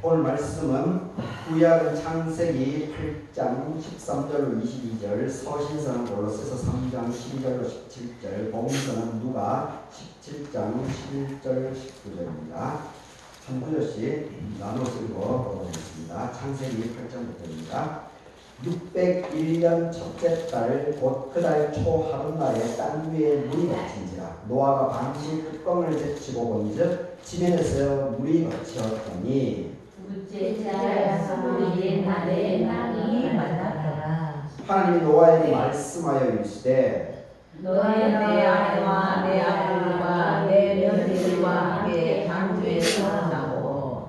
오늘 말씀은 구약은 창세기 8장 13절로 22절, 서신서는 골로새서 3장 12절로 17절, 복음서는 누가 17장 11절 19절입니다. 한 구절씩 나눠서 읽어보겠습니다. 창세기 8장부터입니다. 601년 첫째 달 곧 그 달 초 하룻날에 땅 위에 물이 덮친지라 노아가 방시 뚜껑을 제치고 본즉 지면에서 물이 덮치었더니 둘째 달 15일 날에 땅이 만났더라. 하나님이 노아에게 말씀하여 이르시되 너의 내 아내와 내 아들과 내 며느리들과 함께 방주에서 나고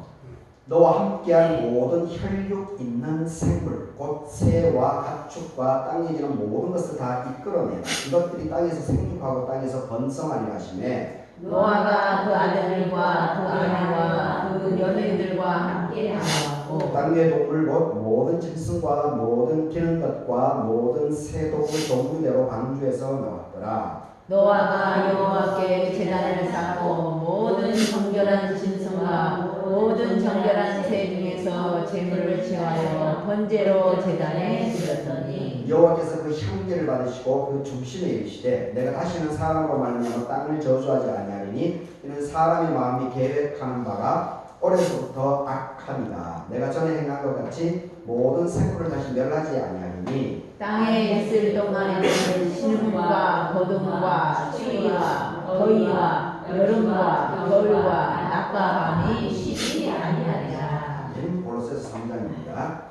너와 함께한 모든 혈육 있는 생물 곧 새와 가축과 땅에 있는 모든 것을 다 이끌어내라. 이것들이 땅에서 생육하고 땅에서 번성하리라 하시매 노아가 그 아들들과 그 아내와 그 며느리들과 함께 나왔고 땅 위의 동물 곧 모든 짐승과 모든 기는 것과 모든 새도 그 종류대로 방주에서 나왔더라. 노아가 여호와께 제단을 쌓고 모든 정결한 짐승과 모든 정결한 새 중에서 제물을 취하여 번제로 제단에 드렸더니 여호와께서 그 향기를 받으시고 그 중심에 이르시되 내가 다시는 사람으로 말미암아 땅을 저주하지 아니하리니 이는 사람의 마음이 계획하는 바가 오래서부터 악함이다. 내가 전에 행한 것 같이 모든 생물을 다시 멸하지 아니하리니 땅에 있을 동안에는 신음과 거둠과 추위와 더위와 여름과 겨울과 낮과 밤이 쉬지 아니하리라. 골로새서 3장입니다.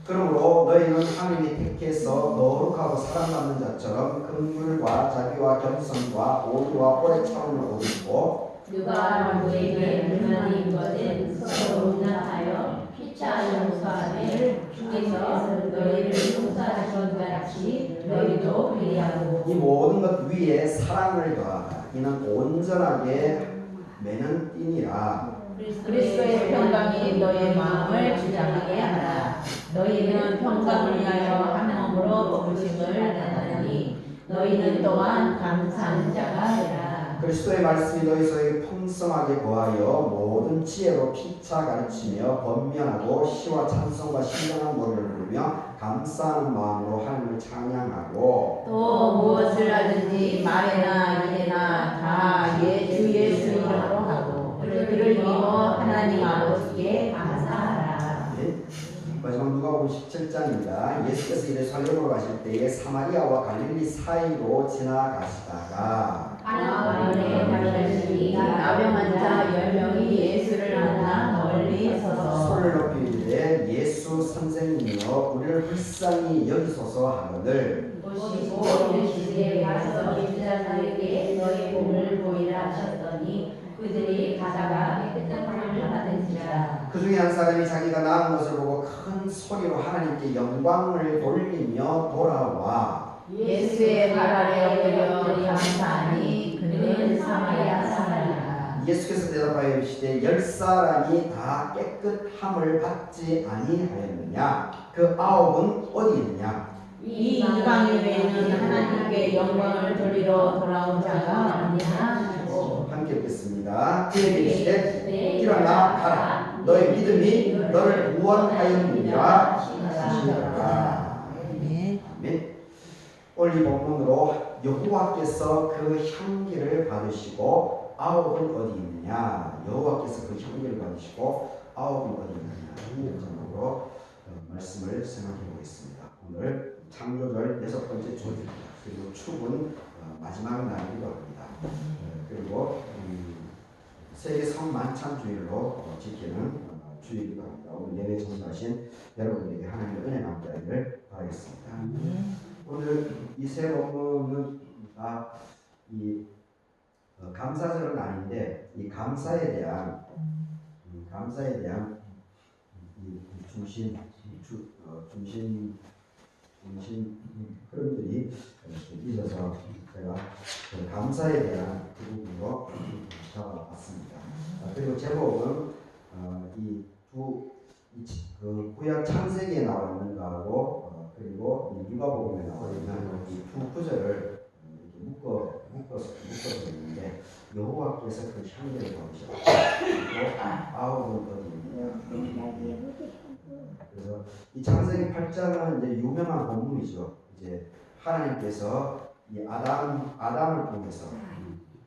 그러므로 너희는 하나님이 택해서 거룩하고 사랑받는 자처럼 긍휼과 자비와 겸손과 오류와 오래 참음을 얻고 누가 누구에게 불만인 것은 서로 용납하여 피차 용서하되 주께서 너희를 용서하신 것 같이 너희도 그리하고 이 모든 것 위에 사랑을 더하라. 이는 온전하게 매는 띠니라. 그리스도의 평강이 너희의 마음을 주장하게 하라. 너희는 평강을 위하여 한 몸으로 부르심을 받았으니 너희는 또한 감사하는 자가 되라. 그리스도의 말씀이 너희 속에 풍성하게 거하여 모든 지혜로 피차 가르치며 번면하고 시와 찬송과 신령한 노래를 부르며 감사하는 마음으로 하나님을 찬양하고 또 무엇을 하든지 말이나 일이나 다 주 예수 이름으로 하고 그를 믿어 하나님 아버지께 감사하라. 네. 마지막 누가복음 17장입니다. 예수께서 예루살렘으로 가실 때에 사마리아와 갈릴리 사이로 지나가시다가 가나안에 다니시니 나병한 자 10명이 예수를 만나 멀리 서서 손을 높이 이르되 예수 선생님이여 우리를 불쌍히 여기소서 하거늘 보시고 이르시되 가서 인자들에게 너희 몸을 보이라 하셨더니 그들이 가다가 깨끗함을 받은지라. 그 중에 한 사람이 자기가 나은 것을 보고 큰 소리로 하나님께 영광을 돌리며 돌아와 예수의 발 아래 엎드려 감사하니 그는 사마리아 사람이라. 예수께서 대답하여 이르시되 10사람이 다 깨끗함을 받지 아니하였느냐 그 9은 어디 있느냐 이 이방인에는 하나님께 영광을 돌리러 돌아온 자가 없느냐 하시고 함께 읽겠습니다. 그에게 이르시되 일어나 가라 너의 믿음이 너를 구원하였느니라 하시니라. 아멘. 오늘 이 본문으로 여호와께서 그 향기를 받으시고 9은 어디 있느냐 여호와께서 그 향기를 받으시고 9은 어디 있느냐 이런 제목으로 말씀을 생각해 보겠습니다. 오늘 창조절 6번째 주일입니다. 그리고 축은 마지막 날이기도 합니다. 그리고 세계 성만찬주일로 지키는 주일이기도 합니다. 오늘 예배 참석하신 여러분에게 하나님의 은혜 남게 하기를 바라겠습니다. 오늘 이 세 본문은 다 이 감사절은 아닌데 이 감사에 대한 이 중심 흐름들이 있어서 제가 그 감사에 대한 그 부분으로 잡아봤습니다. 그리고 제목은 그 구약 창세기에 나와 있는 거하고 그리고 누가복음에 나와 있는 이 두 구절을 이렇게 묶어서 있는데 여호와께서 그 향기를 받으셨고 그리고 9은 어디 있느냐 그래서 이 창세기 8장은 이제 유명한 본문이죠. 이제 하나님께서 이 아담을 통해서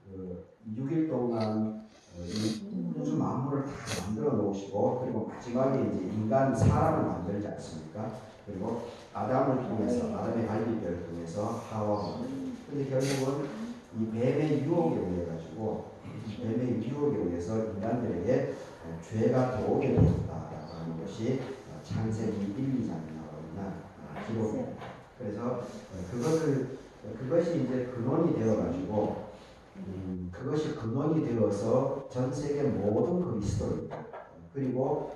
그 6일 동안 이 우주 만물을 다 만들어 놓으시고 그리고 마지막에 이제 인간 사람을 만들지 않습니까? 그리고 아담을 통해서 아담의 갈비뼈를 통해서 하와가 근데 결국은 이 뱀의 유혹에 의해 가지고 뱀의 유혹에 의해서 인간들에게 죄가 들어오게 되었다라고 하는 것이 창세기 1, 2장에 나오는 기록입니다. 그래서 그것이 이제 근원이 되어가지고 그것이 근원이 되어서 전 세계 모든 그리스도인들 그리고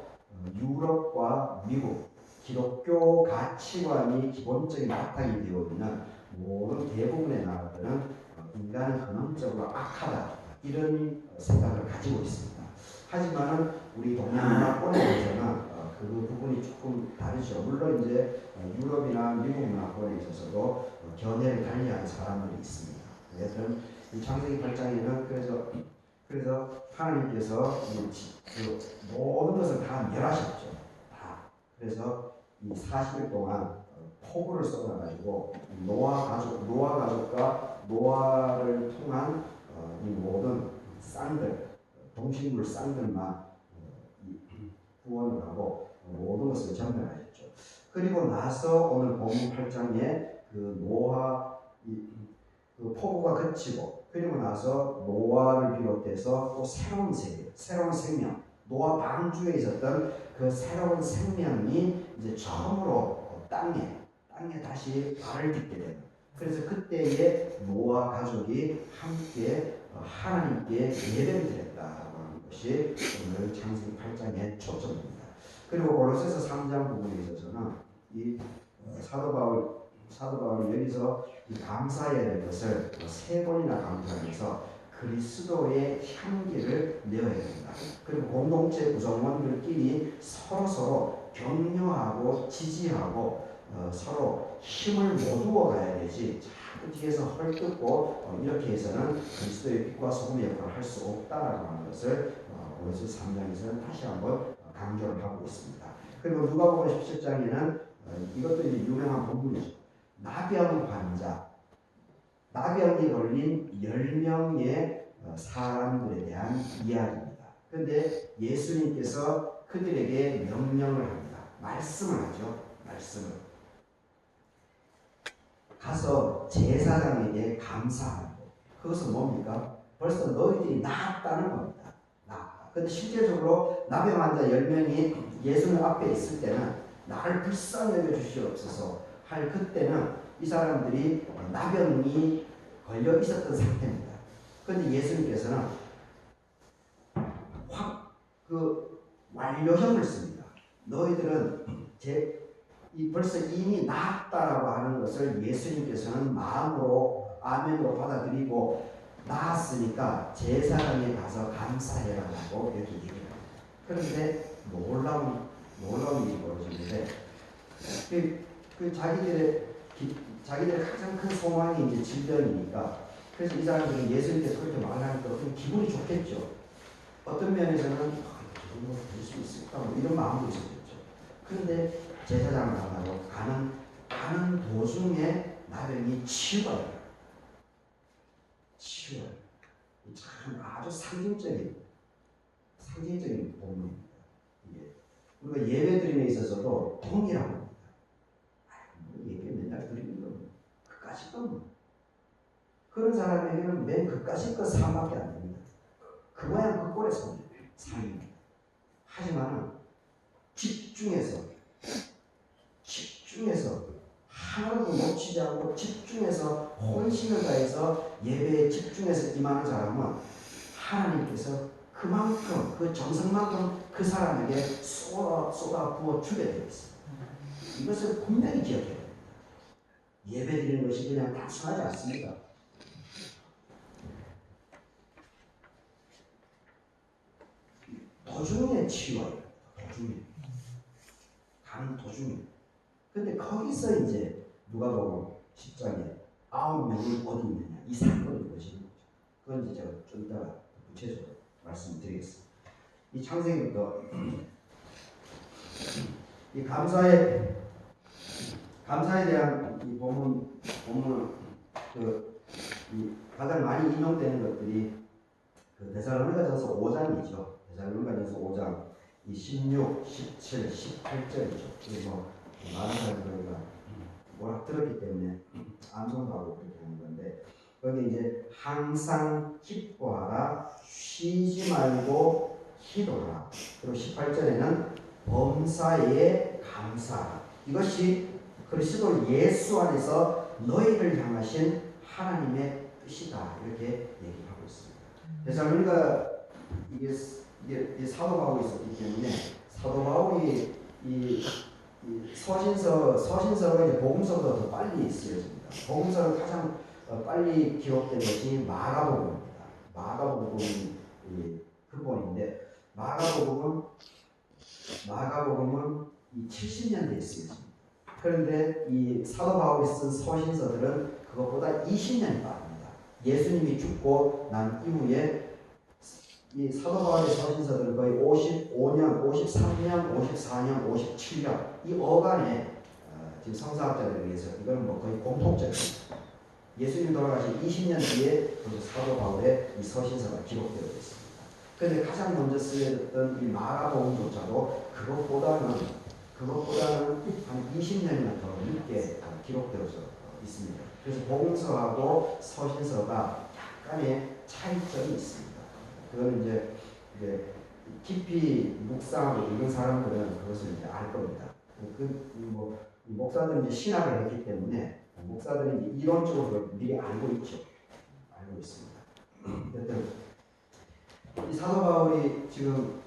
유럽과 미국 기독교 가치관이 기본적인 바탕이 되어 있는 모든 대부분의 나라들은 인간은 근원적으로 악하다 이런 생각을 가지고 있습니다. 하지만은 우리 동양문화권에 대해서는 그 부분이 조금 다르죠. 물론 이제 유럽이나 미국 문화권에 있어서도 견해를 달리하는 사람들이 있습니다. 여튼 이 창세기 8장에는 그래서 하나님께서 그 모든 것을 다 멸하셨죠. 다. 그래서 이 40일 동안 폭우를 쏟아가지고 노아 가족과 노아를 통한 이 모든 쌍들, 동식물 쌍들만 구원을 하고 모든 것을 전멸하셨죠. 그리고 나서 오늘 본문 8장에 그 노아 그 폭우가 그치고 그리고 나서 노아를 비롯해서 또 새로운 세계, 새로운 생명, 노아 방주에 있었던 그 새로운 생명이 이제 처음으로 땅에 다시 발을 딛게 되는. 그래서 그때에 노아 가족이 함께 하나님께 예배를 드렸다라고 하는 것이 오늘 창세기 8장의 초점입니다. 그리고 골로새서 3장 부분에 있어서는 이 사도 바울이 여기서 이 감사해야 될 것을 3번이나 강조하면서 그리스도의 향기를 내어야 된다. 그리고 공동체 구성원들끼리 서로 격려하고 지지하고 서로 힘을 모두어 가야 되지 자꾸 뒤에서 헐뜯고 이렇게 해서는 그리스도의 빛과 소금의 역할을 할 수 없다라고 하는 것을 골로새 3장에서는 다시 한번 강조를 하고 있습니다. 그리고 누가복음 17장에는 이것도 이제 유명한 본문이죠. 나병에 걸린 10명의 사람들에 대한 이야기입니다. 그런데 예수님께서 그들에게 명령을 합니다. 말씀을 하죠. 말씀을. 가서 제사장에게 감사하는 것. 그것은 뭡니까? 벌써 너희들이 나았다는 겁니다. 나았다. 근데 실제적으로 나병 환자 10명이 예수님 앞에 있을 때는 나를 불쌍히 여겨주시옵소서 할 그때는 이 사람들이 나병이 걸려 있었던 상태입니다. 그런데 예수님께서는 완료형을 씁니다. 너희들은 벌써 이미 나았다라고 하는 것을 예수님께서는 마음으로 아멘으로 받아들이고 나았으니까 제사장에 가서 감사해라고 이렇게 얘기합니다. 그런데 놀라운 일이 벌어지는데 자기들의 가장 큰 소망이 이제 질병이니까 그래서 이 사람들은 예수님께서 그렇게 말하니까 좀 기분이 좋겠죠. 어떤 면에서는 기분이 될 수 있을까 뭐 이런 마음도 있었겠죠. 그런데 제사장 나가고 가는 도중에 나병이 치유가 참 아주 상징적인 본문입니다. 우리가 예배 드림에 있어서도 동일합니다. 예배 맨날 드리는 건 그까짓 건 그런 사람에게는 맨 그까짓 것 삶밖에 안 됩니다. 그 모양 그 꼴의 삶입니다. 하지만은 집중해서 하나도 놓치지 않고 집중해서 혼신을 다해서 예배에 집중해서 임하는 사람은 하나님께서 그만큼 그 정성만큼 그 사람에게 쏟아 부어 주게 되어 있습니다. 이것을 분명히 기억해야 됩니다. 예배 드리는 것이 그냥 단순하지 않습니다. 도중에 치유해요. 가는 도중에. 근데 거기서 이제 누가복음 10장에 9명을 얻으느냐 이 사건이 이루어지는 거죠. 그건 이제 제가 좀 이따가 구체적으로 말씀드리겠습니다. 이 창세기부터 이 감사에 대한 이 본문은 이 가장 많이 인용되는 것들이 그 데살로니가전서 5장이죠. 데살로니가전서 5장 이 16, 17, 18절이죠. 그래서 많은 사람들이 뭐라 들었기 때문에 암송도 하고 그렇게 하는 건데 거기 이제 항상 기뻐하라 쉬지 말고 기도하라. 그리고 18절에는 범사에 감사하라. 이것이 그리스도 예수 안에서 너희를 향하신 하나님의 뜻이다. 이렇게 얘기하고 있습니다. 데살로니가 이게 사도 바울이 있었기 때문에 사도 바울이 이 서신서가 이제 복음서보다 더 빨리 쓰여집니다. 복음서는 가장 빨리 기록된 것이 마가복음입니다. 마가복음이 근본인데 마가복음은 이 70년대에 쓰여집니다. 그런데 이 사도 바울이 쓴 서신서들은 그것보다 20년이 빠릅니다. 예수님이 죽고 난 이후에 이 사도 바울의 서신서들은 거의 55년, 53년, 54년, 57년 이 어간에 지금 성사학자들에 의해서 이건 뭐 거의 공통적입니다. 예수님 돌아가신 20년 뒤에 사도 바울의 이 서신서가 기록되어 있습니다. 그런데 가장 먼저 쓰여졌던 이 마가복음조차도 그것보다는 한 20년이나 더 늦게 기록되어져 있습니다. 그래서 복음서하고 서신서가 약간의 차이점이 있습니다. 그거는 이제 깊이 묵상하고 읽은 사람들은 그것을 이제 알 겁니다. 목사들은 이제 신학을 했기 때문에 목사들은 이제 이론적으로 미리 알고 있습니다. 어쨌든 이 사도 바울이 지금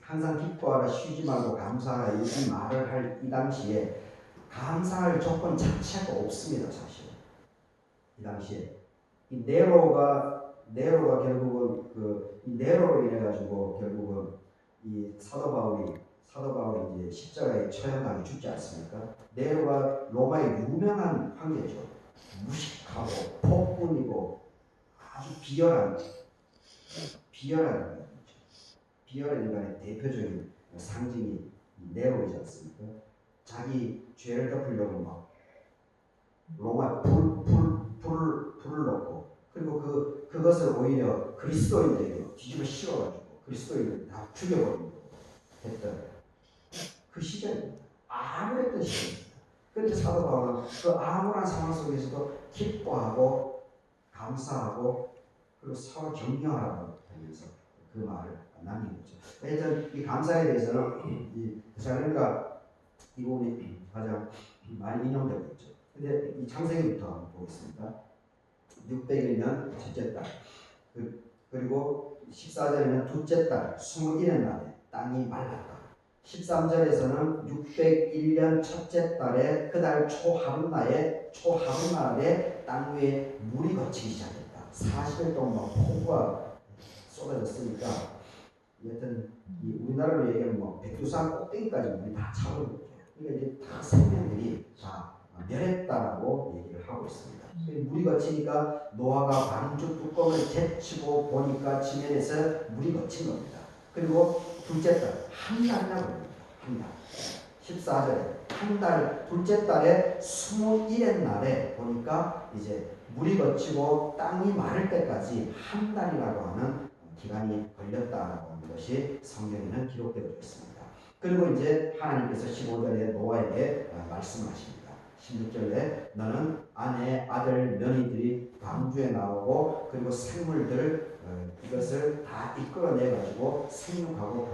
항상 기뻐하라 쉬지 말고 감사하라 이런 말을 할 이 당시에 감사할 조건 자체가 없습니다. 사실 이 당시에 이 네로가 결국은 이 네로로 인해 가지고 결국은 이 사도 바울이 이제 십자가에 처형당해 죽지 않습니까? 네로가 로마의 유명한 황제죠. 무식하고 폭군이고 아주 비열한 인간의 대표적인 상징이 네로이지 않습니까? 자기 죄를 덮으려고 막 로마에 불을 넣고 그리고 그것을 오히려 그리스도인들에게 뒤집어 씌워가지고 그리스도인들 다 죽여버리고 했던 그 시절입니다. 암울했던 시절입니다. 그런데 사도 바울은 그 암울한 상황 속에서도 기뻐하고 감사하고 그리고 서로 격려하라고 하면서 그 말을 남긴 거죠. 일단 이 감사에 대해서는 이 데살로니가 이 부분이 가장 많이 인용되고 있죠. 근데 이 창세기부터 한번 보겠습니다. 600일년 첫째 달 그리고 14절에는 둘째 달 21의 날에 땅이 말랐다. 13절에서는 601년 첫째 달에 그달 초하룻날에 땅 위에 물이 거치기 시작했다. 40일 동안 폭우가 쏟아졌으니까 여튼 우리나라로 얘기하면 뭐 백두산 꼭대기까지 물이 다 차오르는 거죠. 그러니까 이제 다 생명들이 다 멸했다라고 얘기를 하고 있습니다. 물이 거치니까 노아가 방주 뚜껑을 제치고 보니까 지면에서 물이 거친 겁니다. 그리고 둘째 달 한 달이나 걸립니다. 한 달. 14절에 한 달 둘째 달에 21의 날에 보니까 이제 물이 거치고 땅이 마를 때까지 한 달이라고 하는 기간이 걸렸다라고 하는 것이 성경에는 기록되어 있습니다. 그리고 이제 하나님께서 15절에 노아에게 말씀하십니다. 16절에 너는 아내, 아들, 며느리들이 방주에 나오고 그리고 생물들 이것을 다 이끌어내가지고 생육하고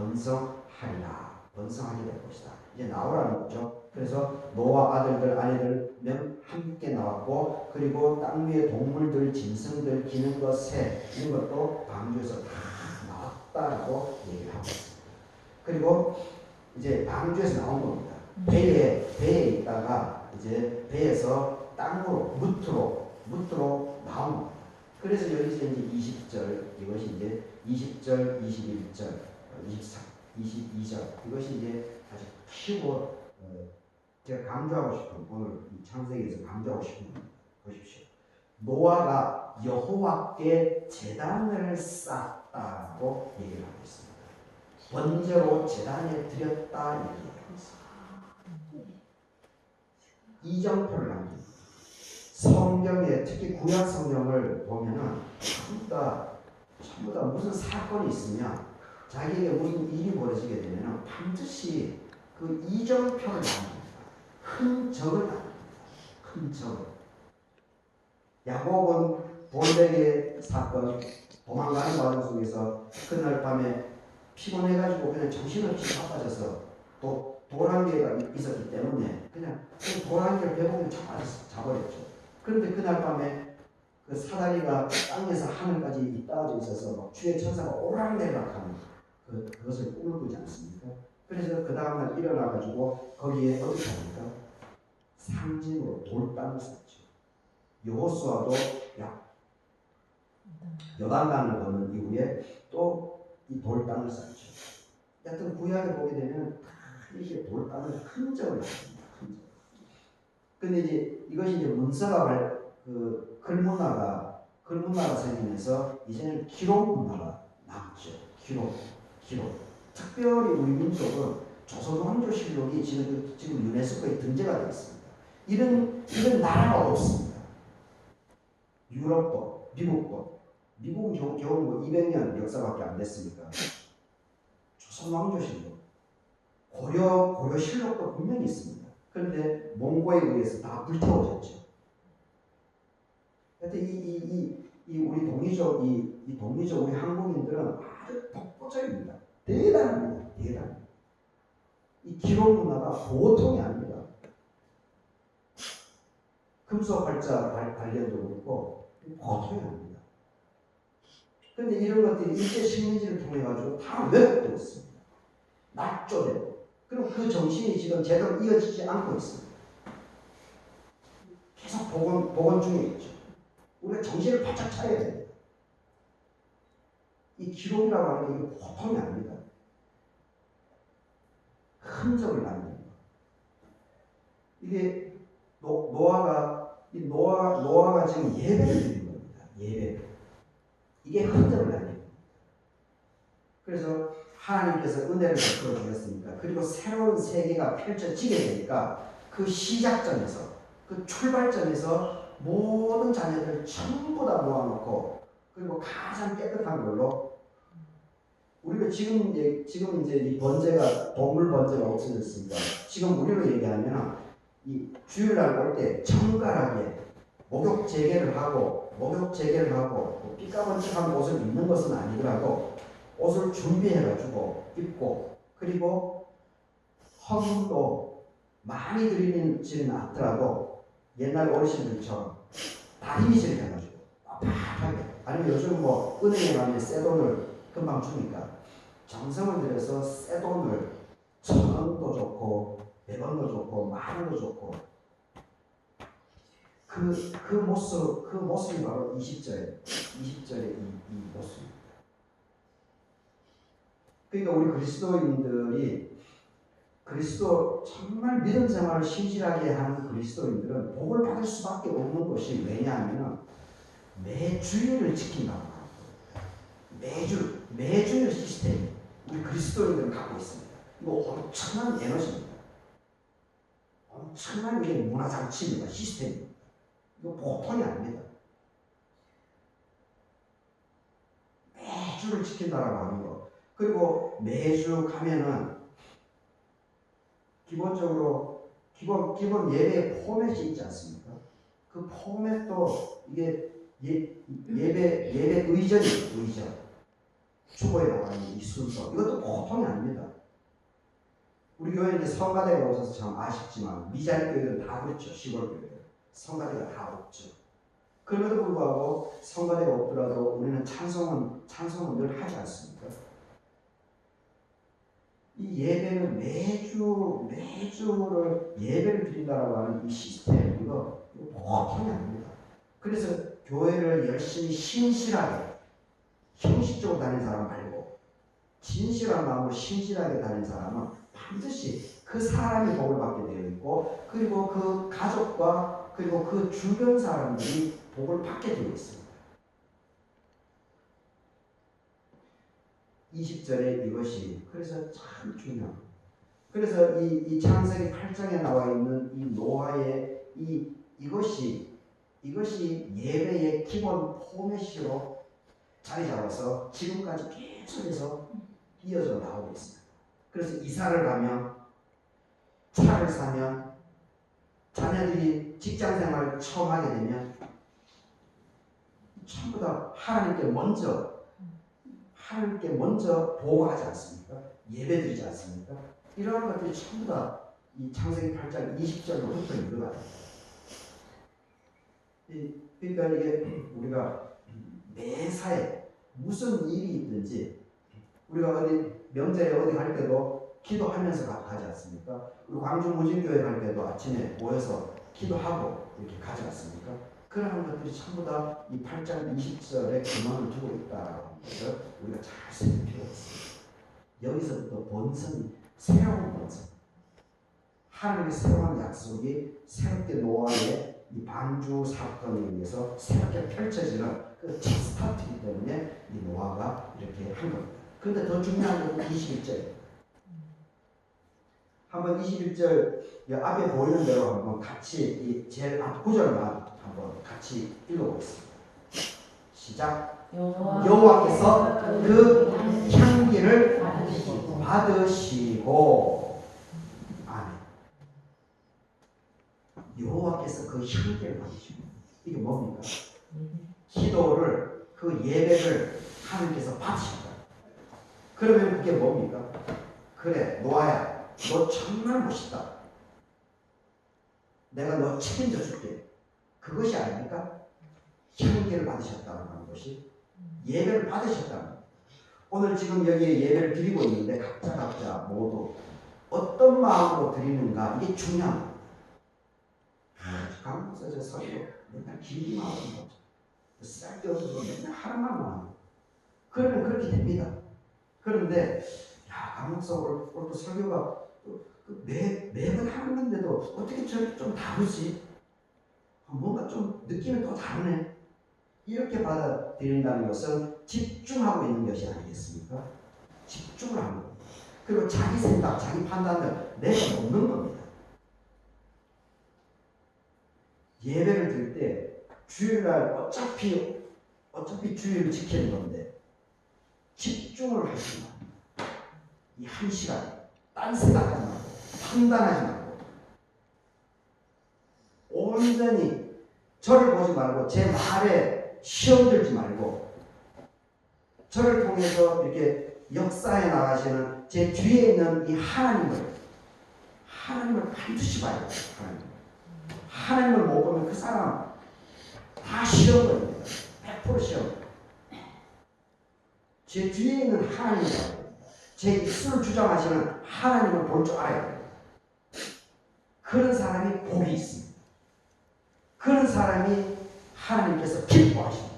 번성하게 될 것이다. 이제 나오라는 거죠. 그래서 노아 아들들, 아내들 함께 나왔고 그리고 땅 위의 동물들, 짐승들, 기는 것, 새 이런 것도 방주에서 다 나왔다라고 얘기를 하고 있습니다. 그리고 이제 방주에서 나온 겁니다. 배에 있다가 이제 배에서 땅으로 무트로 나온 겁니다. 그래서 여기서 이제 20절 이것이 이제 20절, 21절, 22절 이것이 이제 아주 키고 제가 강조하고 싶은 오늘 이 창세기에서 강조하고 싶은 건 보십시오. 노아가 여호와께 제단을 쌓았다고 얘기를 하고 있습니다. 번제로 제단에 드렸다 얘기해요. 이정표를 남깁니다. 성경에 특히 구약 성경을 보면은 전부 다 무슨 사건이 있으면 자기에게 무슨 일이 벌어지게 되면은 반드시 그 이정표를 남깁니다. 흔적을 남깁니다. 흔적을. 야곱은 돌베개 사건 도망가는 과정 속에서 그날 밤에 피곤해가지고 그냥 정신없이 바빠져서 돌 한 개가 있었기 때문에 그냥 그 돌 한 개를 배고프게 자버렸죠. 그런데 그날 밤에 그 사다리가 땅에서 하늘까지 떨어져 있어서 막 주의 천사가 오락내락하는 그것을 꿈을 꾸지 않습니까? 그래서 그 다음날 일어나가지고 거기에 어떻게 합니까? 상징으로 돌담을 쌓죠. 여호수아도 요단강을 건넌 이후에 또 이 돌담을 쌓죠. 여튼 구약에 보게 되면 다 이렇게 돌담을 흔적을 합니다. 흔적. 근데 이제 이것이 이제 문서가 글문화가 생기면서 이제는 기록 문화가 남죠. 기록. 특별히 우리 민족은 조선왕조실록이 지금 유네스코에 등재가 되어 있습니다. 이런 나라가 없습니다. 유럽도, 미국도. 미국은 겨우 뭐 200년 역사밖에 안 됐으니까. 조선왕조실록, 고려실록도 분명히 있습니다. 그런데 몽고에 의해서 다 불태워졌죠. 하여튼 우리 동이족 우리 한국인들은 아주 독보적입니다. 대단합니다. 이 기록 문화가 보통이 아닙니다. 금속 활자 관련도 그렇고 보통이 아닙니다. 그런데 이런 것들이 일제 식민지를 통해 가지고 다 왜곡되어 있습니다. 낙조되고. 그럼 그 정신이 지금 제대로 이어지지 않고 있습니다. 계속 복원 중에 있죠. 우리가 정신을 바짝 차려야 됩니다. 이 기록이라고 하는 게 이게 보통이 아닙니다. 흔적을 남깁니다. 이게 노아가 지금 예배를 드리는 겁니다. 예배. 이게 흔적을 남깁니다. 그래서 하나님께서 은혜를 베풀어 주셨으니까, 그리고 새로운 세계가 펼쳐지게 되니까 그 시작점에서, 그 출발점에서 모든 자녀들을 전부 다 모아놓고, 그리고 가장 깨끗한 걸로, 우리가 지금 이제 이 번제가, 동물 번제가 없어졌으니까 지금 우리로 얘기하면 이 주일날 올 때 정갈하게 목욕 재개를 하고 삐까번쩍한 옷을 입는 것은 아니더라도 옷을 준비해가지고 입고, 그리고 헌금도 많이 드리지는 않더라도 옛날 어르신들처럼 다리미질 해가지고 빡빡하게, 아니면 요즘 뭐 은행에 가면 새 돈을 금방 주니까 정성을 들여서 새 돈을 1,000원도 좋고 100원도 좋고 10,000원도 좋고, 그 모습이 바로 20절의 이 모습입니다. 그러니까 우리 그리스도인들이 정말 믿음 생활을 신실하게 하는 그리스도인들은 복을 받을 수밖에 없는 것이, 왜냐하면 매주일을 지킨다고 합니다. 매주일 시스템이 우리 그리스도인들은 갖고 있습니다. 이거 엄청난 에너지입니다. 엄청난 이게 문화장치입니다. 시스템입니다. 이거 보통이 아닙니다. 매주를 지킨다라고 하는 거. 그리고 매주 가면은 기본적으로 기본 예배 포맷이 있지 않습니까? 그 포맷도 이게 예배 의전이에요. 의전. 주보에 나와 있는 이 순서. 이것도 보통이 아닙니다. 우리 교회는 이제 성가대가 없어서 참 아쉽지만, 미자리 교회들은 다 그렇죠. 시골 교회들. 성가대가 다 없죠. 그럼에도 불구하고 성가대가 없더라도 우리는 찬송은 늘 하지 않습니까? 이 예배는 매주를 예배를 드린다라고 하는 이 시스템, 이거 보통이 아닙니다. 그래서 교회를 열심히 신실하게, 형식적으로 다니는 사람 말고 진실한 마음으로 신실하게 다니는 사람은 반드시 그 사람이 복을 받게 되어 있고, 그리고 그 가족과 그리고 그 주변 사람들이 복을 받게 되어 있습니다. 20절에 이것이 그래서 참 중요합니다. 그래서 이 창세기 8장에 나와 있는 이 노아의 이것이 예배의 기본 포맷으로 자리 잡아서 지금까지 계속해서 이어져 나오고 있습니다. 그래서 이사를 가면 차를 사면 자녀들이 직장 생활을 처음 하게 되면 전부 다 하나님께 먼저 보호하지 않습니까? 예배드리지 않습니까? 이러한 것들이 전부 다 이 창세기 8장 20절로부터 이루어가요. 그러니까 이게 우리가 매사에 무슨 일이 있든지 우리가 어디 명절에 어디 갈 때도 기도하면서 가지 않습니까? 우리 광주 무진교회 갈 때도 아침에 모여서 기도하고 이렇게 가지 않습니까? 그러한 것들이 전부 다 이 8장 20절에 근원을 두고 있다라는 것을 우리가 잘 생각할 필요가 있습니다. 여기서부터 본성이 새로운 본성, 하나님의 새로운 약속이 새롭게 노아의 이 방주 사건에 의해서 새롭게 펼쳐지는 그 첫 스타트이기 때문에 이 노아가 이렇게 한 겁니다. 그런데 더 중요한 것은 21절입니다. 한번 21절 앞에 보이는 대로 한번 같이 이 제일 앞 구절만 한번 같이 읽어보겠습니다. 시작. 여호와께서 그 향기를 받으시고 아멘. 여호와께서 그 향기를 받으시고 이게 뭡니까? 기도를 그 예배를 하나님께서 받으신다. 그러면 그게 뭡니까? 그래 노아야 너 정말 멋있다. 내가 너 책임져 줄게. 그것이 아닙니까? 향기를 받으셨다는 것이 예배를 받으셨다는 것. 오늘 지금 여기에 예배를 드리고 있는데 각자 모두 어떤 마음으로 드리는가 이게 중요합니다. 강목사저 설교 맨날 길기만 하는 거죠. 쓸데없는 거 맨날 하나만 하고 그러면 그렇게 됩니다. 그런데 강목사 오늘 또 설교가 매번 하는 건데도 어떻게 저렇게 좀 다르지? 뭔가 좀 느낌이 또 다르네. 이렇게 받아들인다는 것은 집중하고 있는 것이 아니겠습니까? 집중을 하는 겁니다. 그리고 자기 생각, 자기 판단을 내가 놓는 겁니다. 예배를 드릴 때 주일날 어차피 주일을 지키는 건데 집중을 하시면 이 한 시간 딴 생각하지 말고 판단하지 말고 온전히 저를 보지 말고 제 말에 시험 들지 말고 저를 통해서 이렇게 역사에 나가시는 제 뒤에 있는 이 하나님을 반드시 봐야 돼요. 하나님을 못 보면 그 사람 다 시험 겁니다. 100% 시험. 제 뒤에 있는 하나님이라고 제 입술을 주장하시는 하나님을 볼 줄 알아야 돼요. 그런 사람이 복이 있습니다. 그런 사람이 하나님께서 기뻐하십니다.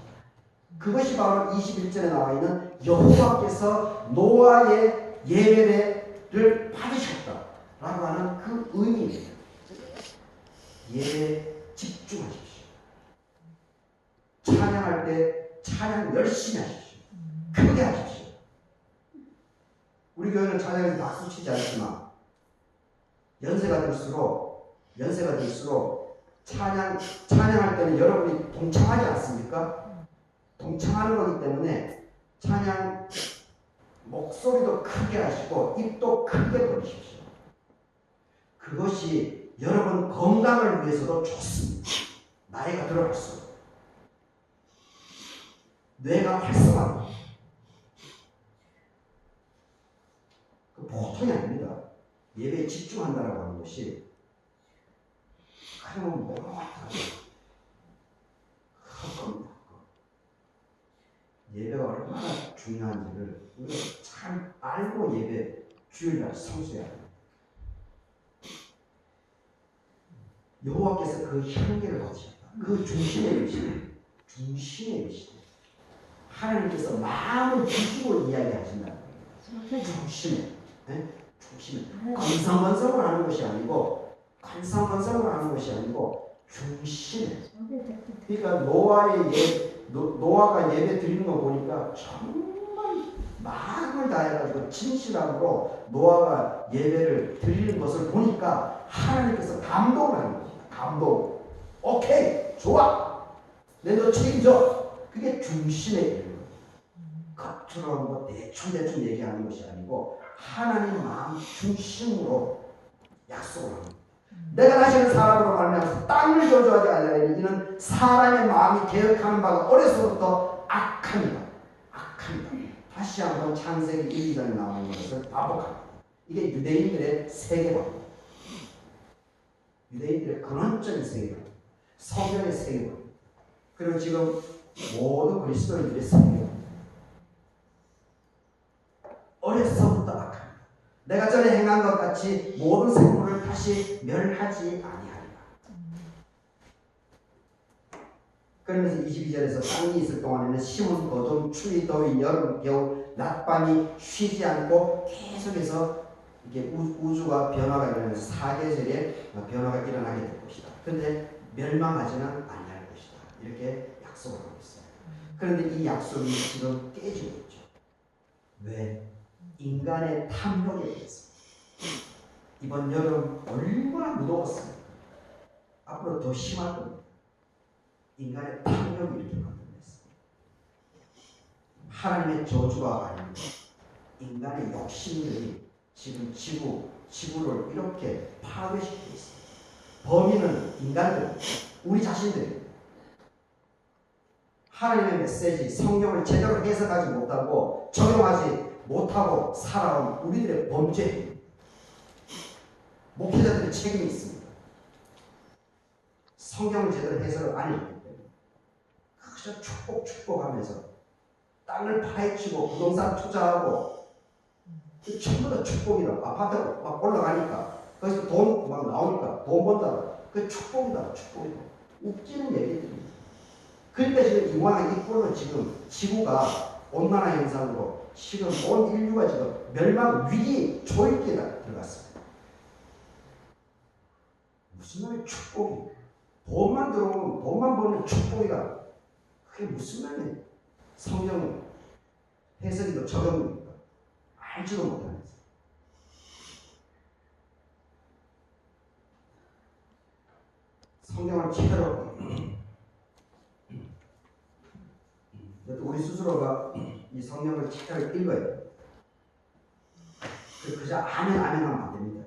그것이 바로 21절에 나와 있는 여호와께서 노아의 예배를 받으셨다라고 하는 그 의미입니다. 예배에 집중하십시오. 찬양할 때 찬양 열심히 하십시오. 크게 하십시오. 우리 교회는 찬양에서 박수 치지 않지만 연세가 들수록 찬양할 때는 여러분이 동참하지 않습니까? 동참하는 거기 때문에 찬양 목소리도 크게 하시고 입도 크게 벌리십시오. 그것이 여러분 건강을 위해서도 좋습니다. 나이가 들어갈수록 뇌가 활성화됩니다. 그 보통이 아닙니다. 예배에 집중한다라고 하는 것이 그러면 뭐가 겁니다. 예배가 얼마나 중요한지를 우리가 잘 알고 예배 주일날 성수해야 합니다. 여호와께서 그 향기를 받으셨다. 그 중심에 계시다. 하나님께서 마음을 주시고 이야기하신다는 거예요. 중심에. 건성건성을 하는 것이 아니고 중심에. 그러니까 노아가 예배 드리는 거 보니까 정말 마음을 다해가지고 진실함으로 노아가 예배를 드리는 것을 보니까 하나님께서 감동을 하는 겁니다. 감동. 오케이, 좋아. 내 너 책임져. 그게 중심의 일이에요. 겉으로 뭐 대충 얘기하는 것이 아니고 하나님 마음 중심으로 약속을 합니다. 내가 다시는 사람으로 말미암아서 땅을 저주하지 아니하리니 이는 사람의 마음이 계획하는 바가 어려서부터 악합니다. 악합니다. 다시 한번 창세기 1, 2장에 나오는 것을 반복합니다. 이게 유대인들의 세계관입니다. 유대인들의 근원적인 세계관, 성경의 세계관, 그리고 지금 모든 그리스도인들의 세계관. 어려서부터 악합니다. 내가 전에 행한 것 같이 모든 생물을 다시 멸하지 아니하리라. 그러면서 22절에서 땅이 있을 동안에는 심은 거둠, 추위, 더위, 여름, 겨울, 낮밤이 쉬지 않고 계속해서 이게 우주가 변화가 일어나면서 사계절의 변화가 일어나게 될 것이다. 그런데 멸망하지는 아니할 것이다. 이렇게 약속을 하고 있어요. 그런데 이 약속이 지금 깨지고 있죠. 왜? 인간의 탐욕에 의해서. 이번 여름 얼마나 무더웠습니까? 앞으로 더 심할 겁니다. 인간의 탐욕이 이렇게 만들어냈어요. 하나님의 저주가 아닙니다. 인간의 욕심들이 지금 지구를 이렇게 파괴시키고 있어요. 범인은 인간들, 우리 자신들. 하나님의 메시지, 성경을 제대로 해석하지 못하고 적용하지 못하고 살아온 우리들의 범죄. 목회자들의 책임이 있습니다. 성경을 제대로 해석을 안 했기 때문에 그저 축복하면서 땅을 파헤치고 부동산 투자하고 전부 다 축복이다. 아파트가 막 올라가니까 거기서 돈 막 나오니까 돈 번다. 그 축복이다. 웃기는 얘기들입니다. 그러니까 지금 이왕 이 꼴로 지금 지구가 온난화 현상으로 지금 온 인류가 지금 멸망 위기 초입기에 들어갔습니다. 무슨 말이에요? 축복이. 돈만 들어오면 돈만 버는 축복이다. 그게 무슨 말이에요? 성경 해석이도 적용입니까? 알지도 못하면서. 성경을 제대로 우리 스스로가 이 성경을 제대로 읽어야 돼요. 그저 아멘 하면 안 됩니다.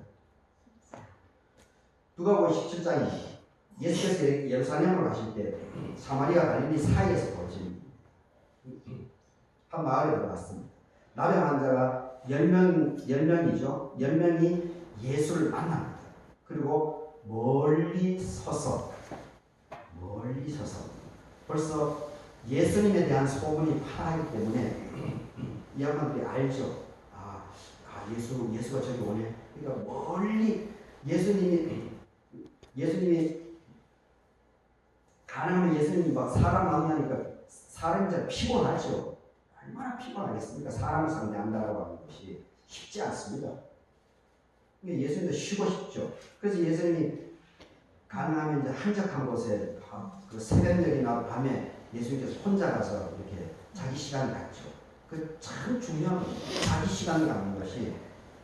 누가복음 17장입니다. 예수께서 예루살렘으로 가실 때 사마리아 갈릴리 사이에서 벌어진 한 마을에 들어갔습니다. 나병 환자가 10명이죠. 10명이 예수를 만납니다. 그리고 멀리 서서 벌써 예수님에 대한 소문이 파하기 때문에 이 양반들이 알죠. 예수가 저기 오네. 그러니까 멀리 예수님이 가능하면 예수님이 막 사람 만나니까 사람이 잘 피곤하죠. 얼마나 피곤하겠습니까? 사람을 상대한다라고 하는 것이 쉽지 않습니다. 예수님도 쉬고 싶죠. 그래서 예수님이 가능하면 이제 한적한 곳에 그 새벽녘이나 밤에 예수님께서 혼자 가서 이렇게 자기 시간을 갖죠. 그 참 중요한 겁니다. 자기 시간을 갖는 것이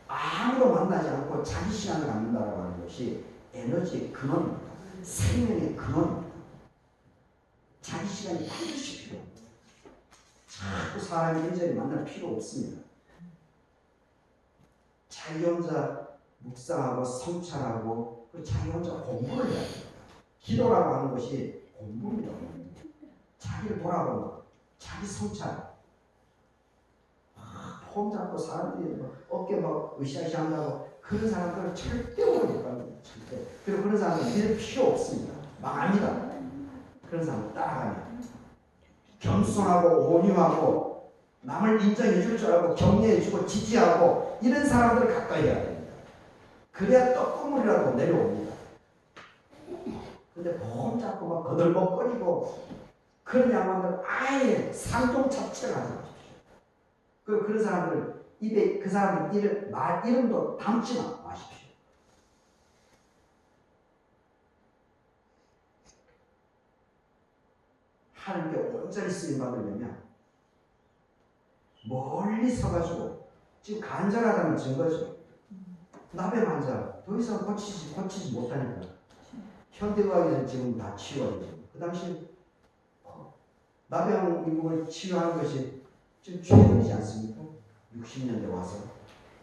아무도 만나지 않고 자기 시간을 갖는다라고 하는 것이 에너지의 근원입니다. 생명의 근원입니다. 자기 시간이 반드시 필요합니다. 자꾸 사람이 이리저리 만날 필요 없습니다. 자기 혼자 묵상하고 성찰하고 자기 혼자 공부를 해야 됩니다. 기도라고 하는 것이 공부입니다. 자기를 돌아보는 것, 자기 성찰. 폼 잡고 사람들이 어깨 막 으쌰으쌰 한다고 그런 사람들은 절대 오래 못 갑니다. 절대. 그리고 그런 사람들은 믿을 필요 없습니다. 망합니다. 그런 사람을 따라가면 겸손하고 온유하고 남을 인정해 줄 줄 알고 격려해 주고 지지하고 이런 사람들을 가까이 해야 됩니다. 그래야 떡국물이라도 내려옵니다. 근데 폼 잡고 막 거들먹거리고 그런 양반들은 아예 상종 자체를 하지 마십시오. 그런 사람들 입에 그 사람들 이름도 담지 마십시오. 하나님께 온전히 쓰임 받으려면 멀리 서가지고 지금 간절하다는 증거죠. 나병 환자 더 이상 고치지 못하니까 현대의학에서 지금 다 치유하죠. 그 당시 나병 인국을 치유하는 것이 지금 최근이지 않습니까? 60년대 와서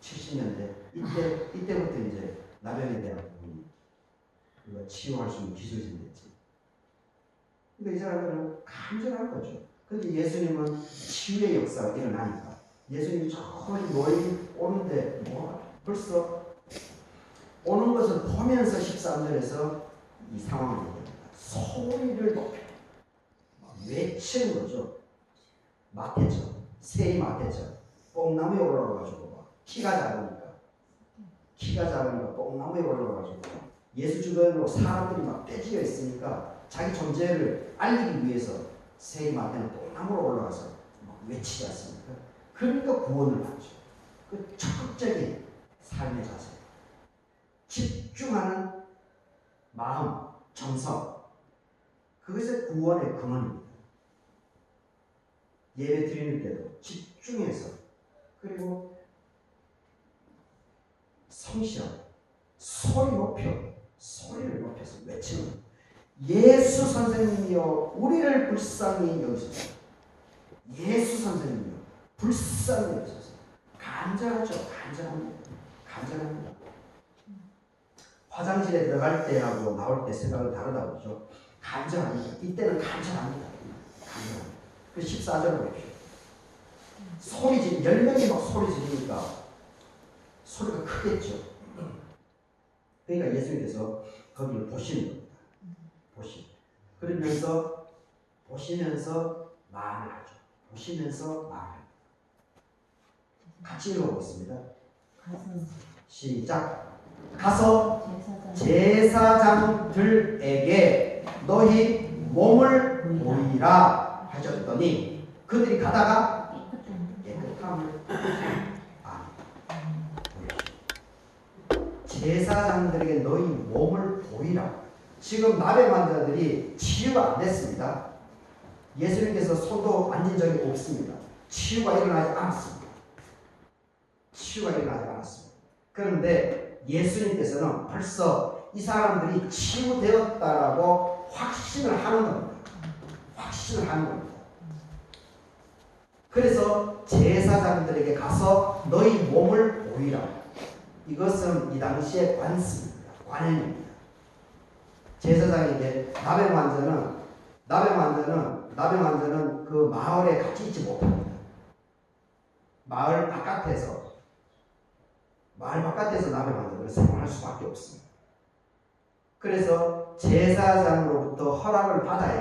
70년대 이때부터 이제 나병에 대한 부분이 우리가 치유할 수 있는 기술이 생겼지. 그러니까 이 사람들은 간절한 거죠. 근데 예수님은 치유의 역사가 일어나니까 예수님이 저리 멀리 오는데 벌써 오는 것을 보면서 13절에서 이 상황을 얘기합니다. 소리를 높여 외치는 거죠. 마태죠. 세이 마태죠. 뽕나무에 올라가가지고 키가 작으니까 뽕나무에 올라가가지고 예수 주변으로 사람들이 막 떼지어 있으니까 자기 존재를 알리기 위해서 세이 마태는 뽕나무로 올라가서 막 외치지 않습니까? 그러니까 구원을 받죠. 그 적극적인 삶의 자세, 집중하는 마음, 정성, 그것이 구원의 근원입니다. 예배 드리는 때도 집중해서, 그리고 성실하게 소리를 높여서 외치는 거예요. 예수 선생님이여 우리를 불쌍히 여기소서. 예수 선생님이여 불쌍히 여기소서. 간절하죠. 간절합니다. 화장실에 들어갈 때하고 나올 때 생각은 다르다고 그러죠. 간절합니다. 이때는 간절합니다. 그 14절 보십시오. 소리 지르 10명이 막 소리 지르니까 소리가 크겠죠. 그러니까 예수님께서 거기를 보시는 겁니다. 보시면서 말을 하죠. 보시면서 말을. 같이 읽어보겠습니다. 시작. 가서 제사장들에게 너희 몸을 보이라 하셨더니 그들이 가다가 깨끗함을 제사장들에게 너희 몸을 보이라. 지금 나병 환자들이 치유가 안 됐습니다. 예수님께서 손도 만진 적이 없습니다. 치유가 일어나지 않았습니다. 그런데 예수님께서는 벌써 이 사람들이 치유되었다라고 확신을 하는 겁니다. 그래서 제사장들에게 가서 너희 몸을 보이라. 이것은 이 당시의 관행입니다. 제사장에게 나병 환자는 그 마을에 같이 있지 못합니다. 마을 바깥에서 나병 환자들은 생활할 수밖에 없습니다. 그래서 제사장으로부터 허락을 받아야